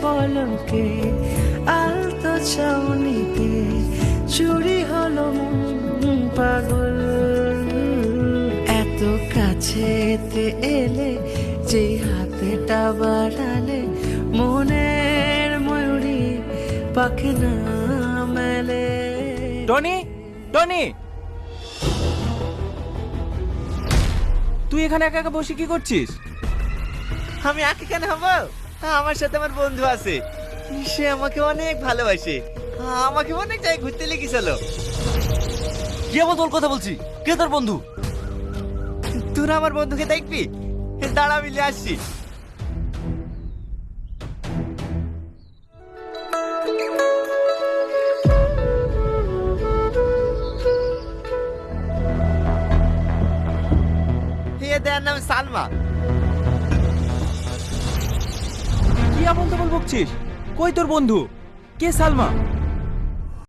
পলকে আলতো ছাউনিতে চুরি হলো মন পাগল। এত কাছেতে এলে যে হাতটা বাড়ালে মনের ময়ূরী পাখে না মেলে। টনি, টনি, তুই এখানে একা একা বসে কি করছিস? আমি একা কেন হবো? আমার সাথে আমার বন্ধু আছে, সে আমাকে অনেক ভালোবাসে, আমাকে অনেক জায়গায় ঘুরতে লেগেছিল। কি এমন তোর কথা বলছি? কে তোর বন্ধু? তোরা আমার বন্ধুকে দেখবি? দাঁড়া, মিলে আসছি। এদের নাম সালমা। কি এমন তো বকছিস? কই তোর বন্ধু? কে সালমা?